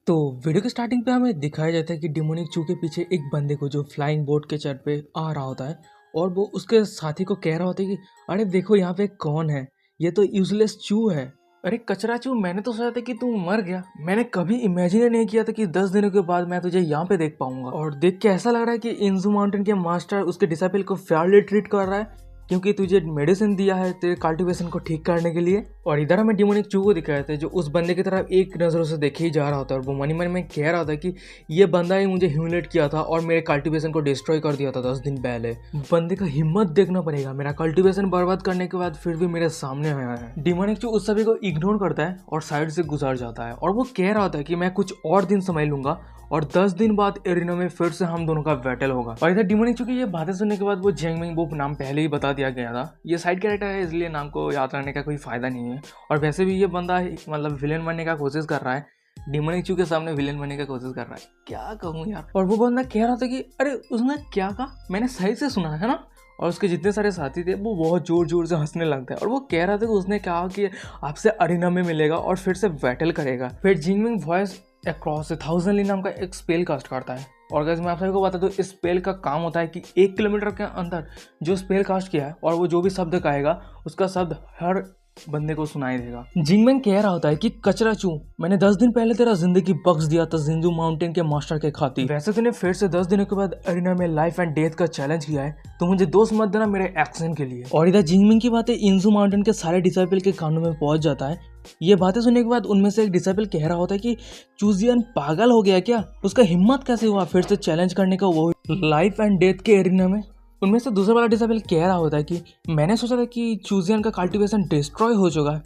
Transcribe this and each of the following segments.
तो वीडियो के स्टार्टिंग पे हमें दिखाया जाता है कि डिमोनिक चू के पीछे एक बंदे को जो फ्लाइंग बोट के चढ़ पे आ रहा होता है और वो उसके साथी को कह रहा होता है कि अरे देखो यहाँ पे कौन है, ये तो यूजलेस चू है। अरे कचरा चू, मैंने तो सोचा था कि तू मर गया। मैंने कभी इमेजिन ही नहीं किया था कि 10 दिनों के बाद मैं तुझे यहाँ पे देख पाऊंगा। और देख के ऐसा लग रहा है कि इंजू माउंटेन के मास्टर उसके डिसाइपल को फेयरली ट्रीट कर रहा है क्योंकि तुझे मेडिसिन दिया है तेरे कल्टीवेशन को ठीक करने के लिए। और इधर हमें डिमोनिक चू को दिखाया था जो उस बंदे की तरफ एक नज़रों से देखे ही जा रहा होता है और वो मन में कह रहा था कि ये बंदा ही मुझे ह्यूमिलेट किया था और मेरे कल्टीवेशन को डिस्ट्रॉय कर दिया था 10 दिन पहले। बंदे का हिम्मत देखना पड़ेगा, मेरा कल्टीवेशन बर्बाद करने के बाद फिर भी मेरे सामने आया है। डिमोनिक चू उस सभी को इग्नोर करता है और साइड से गुजर जाता है और वो कह रहा था कि मैं कुछ और दिन समय लूंगा और 10 दिन बाद एरिना में फिर से हम दोनों का बैटल होगा। और इधर डिमोनिक चू की ये बातें सुनने के बाद वो जेंगमिंग वो नाम पहले ही बता दिया गया था, ये साइड कैरेक्टर है इसलिए नाम को याद रखने का कोई फायदा नहीं है। और वैसे भी ये बंदा मतलब विलेन बनने का कोशिश कर रहा है, डिमोनिक चू के सामने विलेन बनने का कोशिश कर रहा है, क्या कहूँ यार। और वो बंदा कह रहा था कि अरे उसने क्या कहा, मैंने सही से सुना है ना। और उसके जितने सारे साथी थे वो बहुत जोर जोर से हंसने लगता है और वो कह रहा था कि उसने कहा कि आपसे अरीना में मिलेगा और फिर से बैटल करेगा। फिर जिंगमिंग वॉइस अक्रॉस 1000 ली नाम का एक स्पेल कास्ट करता है। और गाइस मैं आप सभी को बता दूं, इस स्पेल का काम होता है कि 1 किलोमीटर के अंदर जो स्पेल कास्ट किया है और वो जो भी शब्द कहेगा उसका शब्द हर बंदे को सुनाई देगा। जिंगमैन कह रहा होता है कि कचरा चू, मैंने 10 दिन पहले तेरा जिंदगी बख्श दिया था जिंजू माउंटेन के मास्टर के खातिर। वैसे तूने फिर से 10 दिनों के बाद अरीना में लाइफ एंड डेथ का चैलेंज किया है, तो मुझे दोस्त मत देना मेरे एक्शन के लिए। और इधर जिंगमैन की बातें इंजू माउंटेन के सारे डिसाइपल के कानों में पहुंच जाता है। ये बातें सुनने के बाद उनमें से एक डिसाइपल कह रहा होता है कि चूजियन पागल हो गया क्या, उसका हिम्मत कैसे हुआ फिर से चैलेंज करने का वो लाइफ एंड डेथ के एरिना में। उनमें से दूसरा वाला डिसाइपल कह रहा होता है कि मैंने सोचा था कि चूजियन का कल्टीवेशन डिस्ट्रॉय हो चुका है,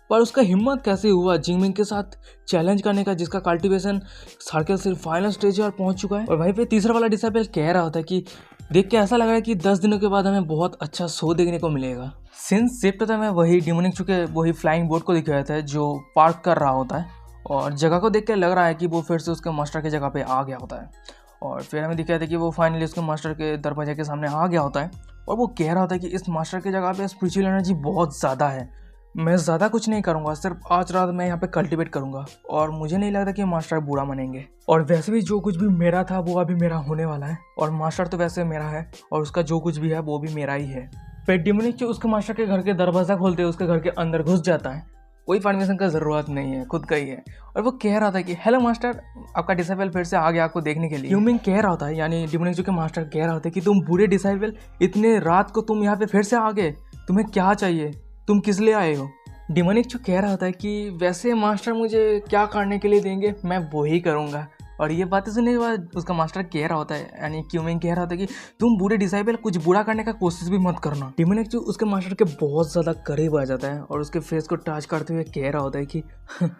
पर उसका हिम्मत कैसे हुआ जिंगमिंग के साथ चैलेंज करने का जिसका कल्टीवेशन सर्कल सिर्फ फाइनल स्टेज पर पहुंच चुका है। और वहीं पे तीसरा वाला डिसाइपल कह रहा होता है कि देख के ऐसा लग रहा है कि 10 दिनों के बाद हमें बहुत अच्छा शो देखने को मिलेगा। सिंस शिफ्ट था मैं वही डिमोनिक चू के वही फ्लाइंग बोट को दिखाया था जो पार्क कर रहा होता है और जगह को देख के लग रहा है कि वो फिर से उसके मास्टर की जगह पे आ गया होता है। और फिर हमें दिखाया था कि वो फाइनली उसके मास्टर के दरवाजे के सामने आ गया होता है और वो कह रहा होता है कि इस मास्टर की जगह पे स्पिरिचुअल एनर्जी बहुत ज़्यादा है, मैं ज़्यादा कुछ नहीं करूँगा, सिर्फ आज रात मैं यहाँ पे कल्टीवेट करूँगा और मुझे नहीं लगता कि मास्टर बुरा मानेंगे। और वैसे भी जो कुछ भी मेरा था वो अभी मेरा होने वाला है और मास्टर तो वैसे मेरा है और उसका जो कुछ भी है वो भी मेरा ही है। फिर डिमोनिक जो उसके मास्टर के घर के दरवाज़ा खोलते उसके घर के अंदर घुस जाता है, कोई परमिशन का ज़रूरत नहीं है, खुद का ही है। और वो कह रहा था कि हेलो मास्टर, आपका डिसाइपल फिर से आ गया आपको देखने के लिए। ह्यूमिंग कह रहा होता है यानी डिमोनिक जो के मास्टर कह रहा होता है कि तुम बुरे डिसाइपल, इतने रात को तुम यहाँ पे फिर से आ गए, तुम्हें क्या चाहिए, तुम किस लिए आए हो। डिमोनिक जो कह रहा होता है कि वैसे मास्टर मुझे क्या करने के लिए देंगे मैं वही करूँगा। और ये बातें सुनने के बाद उसका मास्टर कह रहा होता है यानी क्यूमिंग कह रहा होता है कि तुम बुरे डिसाइपल कुछ बुरा करने का कोशिश भी मत करना। डिमोनिक जो उसके मास्टर के बहुत ज़्यादा करीब आ जाता है और उसके फेस को टच करते हुए कह रहा होता है कि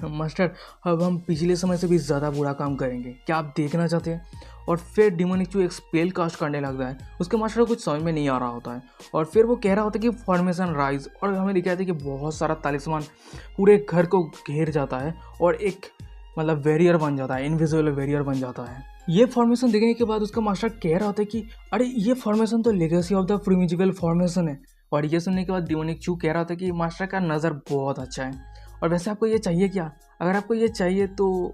मास्टर अब हम पिछले समय से भी ज़्यादा बुरा काम करेंगे, क्या आप देखना चाहते हैं। और फिर डिमोनिक चू एक स्पेल कास्ट करने लगता है, उसके मास्टर को कुछ समझ में नहीं आ रहा होता है और फिर वो कह रहा होता है कि फॉर्मेशन राइज। और हमें दिखाया था कि बहुत सारा तालिस्मान पूरे घर को घेर जाता है और एक मतलब वेरियर बन जाता है, इनविजिबल वेरियर बन जाता है। ये फॉर्मेशन देखने के बाद उसका मास्टर कह रहा होता है कि अरे ये फॉर्मेशन तो legacy of the primitive formation है। और ये सुनने के बाद डिमोनिक चू कह रहा होता है कि मास्टर का नज़र बहुत अच्छा है और वैसे आपको ये चाहिए क्या, अगर आपको ये चाहिए तो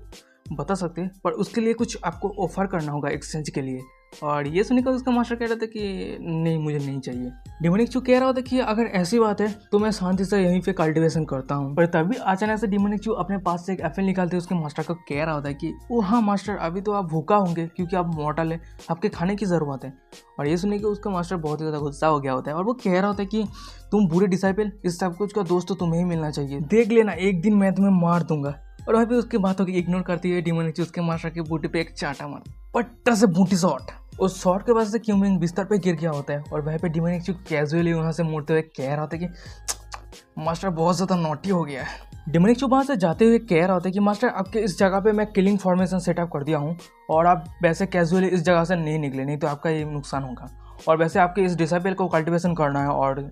बता सकते हैं, पर उसके लिए कुछ आपको ऑफर करना होगा एक्सचेंज के लिए। और ये सुनने के बाद उसका मास्टर कह रहा था कि नहीं मुझे नहीं चाहिए। डिमोनिक चू कह रहा होता कि अगर ऐसी बात है तो मैं शांति से यहीं पे कल्टीवेशन करता हूँ। पर तभी अचानक से डिमोनिक चू अपने पास से एक एप्पल निकालते उसके मास्टर को कह रहा होता है कि ओ हाँ मास्टर, अभी तो आप भूखा होंगे क्योंकि आप मॉर्टल है, आपके खाने की ज़रूरत है। और ये सुनने के उसका मास्टर बहुत ही ज़्यादा गुस्सा हो गया होता है और वो कह रहा होता है कि तुम बुरे डिसाइपल, इस सब कुछ का दोस्त तो तुम्हें ही मिलना चाहिए, देख लेना एक दिन मैं तुम्हें मार दूंगा। और वहीं पे उसकी बातों की इग्नोर करते हुए डिमोनिक चू उसके मास्टर की बूटी पे एक चाटा मार, पट्टा से बूटी शॉट। उस शॉट के वजह से क्यूमिंग बिस्तर पे गिर गया होता है और वहीं पे डिमोनिक चू कैजुअली वहाँ से मुड़ते हुए कह रहा होता है कि मास्टर बहुत ज़्यादा नॉटी हो गया है। डिमोनिक चू वहाँ से जाते हुए कह रहा होता है कि मास्टर आपके इस जगह पे मैं किलिंग फॉर्मेशन सेटअप कर दिया हूँ और आप वैसे कैजुअली इस जगह से नहीं निकले, नहीं तो आपका ये नुकसान होगा। और वैसे आपके इस डिसाइपल को कल्टीवेशन करना है और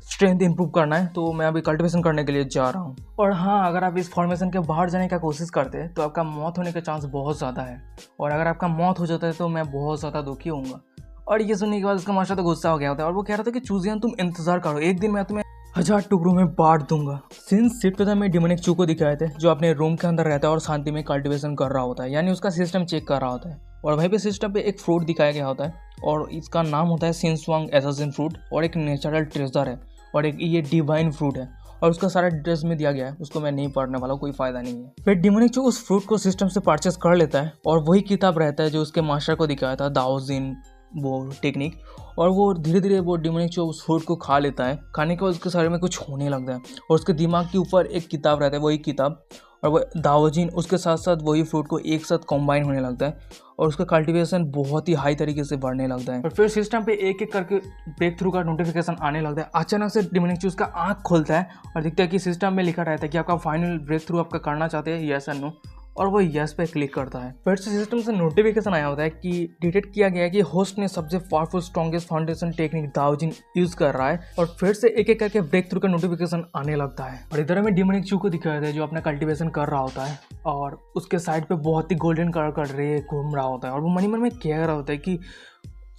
स्ट्रेंथ इंप्रूव करना है, तो मैं अभी कल्टीवेशन करने के लिए जा रहा हूँ। और हाँ, अगर आप इस फॉर्मेशन के बाहर जाने का कोशिश करते हैं तो आपका मौत होने का चांस बहुत ज़्यादा है और अगर आपका मौत हो जाता है तो मैं बहुत ज़्यादा दुखी होऊंगा। और ये सुनने के बाद उसका मास्टर तो गुस्सा हो गया होता है और वो कह रहा था कि चूजियन तुम इंतज़ार करो, एक दिन मैं तुम्हें 1000 टुकड़ों में बांट दूंगा। सिंस सीट पे तो हमें डिमोनिक चू को दिखाए थे जो अपने रूम के अंदर रहता है और शांति में कल्टीवेशन कर रहा होता है, यानी उसका सिस्टम चेक कर रहा होता है। और वहीं पे सिस्टम पे एक फ्रूट दिखाया गया होता है और इसका नाम होता है सिंसवांग एसासिन फ्रूट और एक नेचुरल ट्रेजर है और एक ये डिवाइन फ्रूट है और उसका सारा डिटेल्स में दिया गया है, उसको मैं नहीं पढ़ने वाला, कोई फायदा नहीं है। फिर डिमोनिक चू उस फ्रूट को सिस्टम से परचेस कर लेता है और वही किताब रहता है जो उसके मास्टर को दिखाया था, दाओजिन वो टेक्निक। और वो धीरे धीरे वो डिमोनिक चू उस फ्रूट को खा लेता है। खाने के बाद उसके शरीर में कुछ होने लगता है और उसके दिमाग के ऊपर एक किताब रहता है, वही किताब और वो दाओजिन उसके साथ साथ वही फ्रूट को एक साथ कॉम्बाइन होने लगता है और उसका कल्टीवेशन बहुत ही हाई तरीके से बढ़ने लगता है। और फिर सिस्टम पे एक एक करके ब्रेक थ्रू का नोटिफिकेशन आने लगता है। अचानक से डिमोनिक चू उसका आँख खोलता है और दिखता है कि सिस्टम में लिखा रहता है कि आपका फाइनल ब्रेक थ्रू आपका करना चाहते हैं, यस एंड नो, और वो यस पे क्लिक करता है। फिर से सिस्टम से नोटिफिकेशन आया होता है कि डिटेक्ट किया गया है कि होस्ट ने सबसे पावरफुल स्ट्रॉन्गेस्ट फाउंडेशन टेक्निक दाओजिन यूज कर रहा है। और फिर से एक एक करके ब्रेक थ्रू का नोटिफिकेशन आने लगता है और इधर हमें डिमोनिक चू को दिखाया है जो अपना कल्टीवेशन कर रहा होता है और उसके साइड पे बहुत ही गोल्डन कलर का रे घूम रहा होता है और वो मन ही मन में कह रहा होता है कि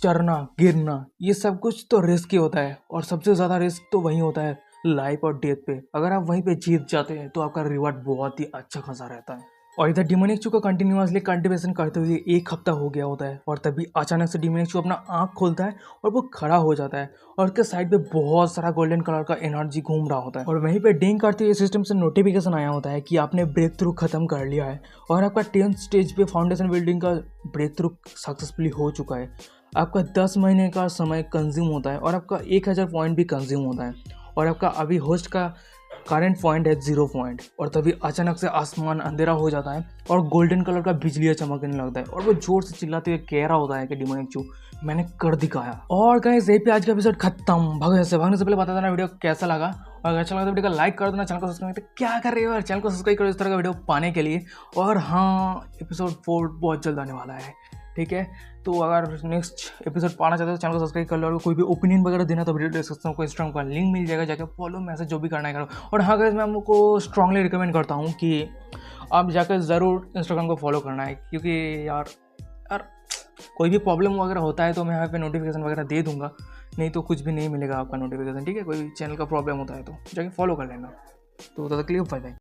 चरना गिरना ये सब कुछ तो रिस्क ही होता है और सबसे ज़्यादा रिस्क तो वही होता है लाइफ और डेथ पे। अगर आप वहीं पे जीत जाते हैं तो आपका रिवॉर्ड बहुत ही अच्छा खासा रहता है। और इधर डिमोनिक चू का कंटिन्यूअसली कल्टीवेशन करते हुए 1 हफ्ता हो गया होता है और तभी अचानक से डिमोनिक चू अपना आँख खोलता है और वो खड़ा हो जाता है और उसके साइड पे बहुत सारा गोल्डन कलर का एनर्जी घूम रहा होता है और वहीं पे डिंग करते हुए सिस्टम से नोटिफिकेशन आया होता है कि आपने ब्रेक थ्रू खत्म कर लिया है और आपका 10th स्टेज पे फाउंडेशन बिल्डिंग का ब्रेक थ्रू सक्सेसफुली हो चुका है। आपका 10 महीने का समय कंज्यूम होता है और आपका 1000 पॉइंट भी कंज्यूम होता है और आपका अभी होस्ट का करंट पॉइंट है 0 पॉइंट। और तभी अचानक से आसमान अंधेरा हो जाता है और गोल्डन कलर का बिजलियाँ चमकने लगता है और वो जोर से चिल्लाते हुए कह रहा होता है कि डिमोनिक चू मैंने कर दिखाया। और गाइस यहीं पे आज का एपिसोड खत्म। भागने से पहले बता देना वीडियो कैसा लगा और अगर अच्छा लगा तो वीडियो को लाइक कर देना, चैनल को सब्सक्राइब तो क्या कर रहे हो यार, चैनल को सब्सक्राइब करो इस तरह का वीडियो पाने के लिए। और हाँ, एपिसोड 4 बहुत जल्द आने वाला है, ठीक है। तो अगर नेक्स्ट एपिसोड पाना चाहते हो तो चैनल को सब्सक्राइब कर लो और कोई भी ओपिनियन वगैरह देना तो वीडियो डिस्क्रिप्शन को इंस्टाग्राम का लिंक मिल जाएगा, जाकर फॉलो मैसेज जो भी करना है करो। और हाँ गाइस, मैं आपको स्ट्रांगली रिकमेंड करता हूँ कि आप जाकर ज़रूर इंस्टाग्राम को फॉलो करना है, क्योंकि यार कोई भी प्रॉब्लम वगैरह होता है तो मैं यहाँ पे नोटिफिकेशन वगैरह दे दूंगा, नहीं तो कुछ भी नहीं मिलेगा आपका नोटिफिकेशन, ठीक है। कोई चैनल का प्रॉब्लम होता है तो जाके फॉलो कर लेना। तो तब तक के लिए बाय बाय।